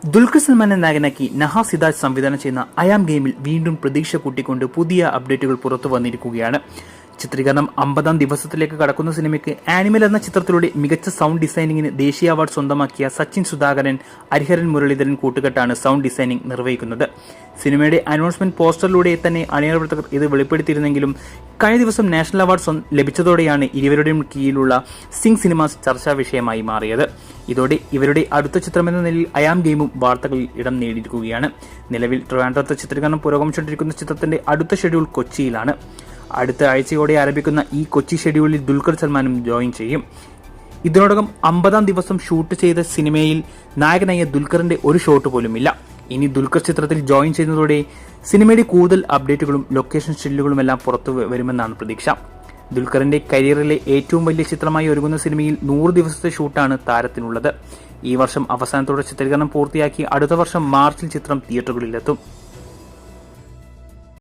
ദുൽഖർ സൽമാനെ നായകനാക്കി നഹാ സിതാജ് സംവിധാനം ചെയ്യുന്ന അയാം ഗെയിമിൽ വീണ്ടും പ്രതീക്ഷ കൂട്ടിക്കൊണ്ട് പുതിയ അപ്ഡേറ്റുകൾ പുറത്തു വന്നിരിക്കുകയാണ്. ചിത്രീകരണം 50ാം ദിവസത്തിലേക്ക് കടക്കുന്ന സിനിമയ്ക്ക് ആനിമൽ എന്ന ചിത്രത്തിലൂടെ മികച്ച സൗണ്ട് ഡിസൈനിങ്ങിന് ദേശീയ അവാർഡ് സ്വന്തമാക്കിയ സച്ചിൻ സുധാകരൻ, ഹരിഹരൻ മുരളീധരൻ കൂട്ടുകെട്ടാണ് സൗണ്ട് ഡിസൈനിങ് നിർവഹിക്കുന്നത്. സിനിമയുടെ അനൗൺസ്മെന്റ് പോസ്റ്ററിലൂടെ തന്നെ അണിയറ പ്രവർത്തകർ ഇത് വെളിപ്പെടുത്തിയിരുന്നെങ്കിലും കഴിഞ്ഞ ദിവസം നാഷണൽ അവാർഡ് ലഭിച്ചതോടെയാണ് ഇരുവരുടെയും കീഴിലുള്ള സിംഗ് സിനിമാസ് ചർച്ചാ വിഷയമായി മാറിയത്. ഇതോടെ ഇവരുടെ അടുത്ത ചിത്രമെന്ന നിലയിൽ അയാം ഗെയിമും വാർത്തകളിൽ ഇടം നേടിയിരിക്കുകയാണ്. നിലവിൽ ട്രിവാൻഡ്രത്ത് ചിത്രീകരണം പുരോഗമിച്ചുകൊണ്ടിരിക്കുന്ന ചിത്രത്തിന്റെ അടുത്ത ഷെഡ്യൂൾ കൊച്ചിയിലാണ്. അടുത്ത ആഴ്ചയോടെ ആരംഭിക്കുന്ന ഈ കൊച്ചി ഷെഡ്യൂളിൽ ദുൽഖർ സൽമാനും ജോയിൻ ചെയ്യും. ഇതിനോടകം 50ാം ദിവസം ഷൂട്ട് ചെയ്ത സിനിമയിൽ നായകനായ ദുൽഖറിന്റെ ഒരു ഷോട്ട് പോലുമില്ല. ഇനി ദുൽഖർ ചിത്രത്തിൽ ജോയിൻ ചെയ്യുന്നതോടെ സിനിമയുടെ കൂടുതൽ അപ്ഡേറ്റുകളും ലൊക്കേഷൻ ഷെഡ്യൂളുമെല്ലാം പുറത്തു വരുമെന്നാണ് പ്രതീക്ഷ. ദുൽഖറിന്റെ കരിയറിലെ ഏറ്റവും വലിയ ചിത്രമായി ഒരുങ്ങുന്ന സിനിമയിൽ 100 ദിവസത്തെ ഷൂട്ടാണ് താരത്തിനുള്ളത്. ഈ വർഷം അവസാനത്തോടെ ചിത്രീകരണം പൂർത്തിയാക്കി അടുത്ത വർഷം മാർച്ചിൽ ചിത്രം തിയേറ്ററുകളിലെത്തും.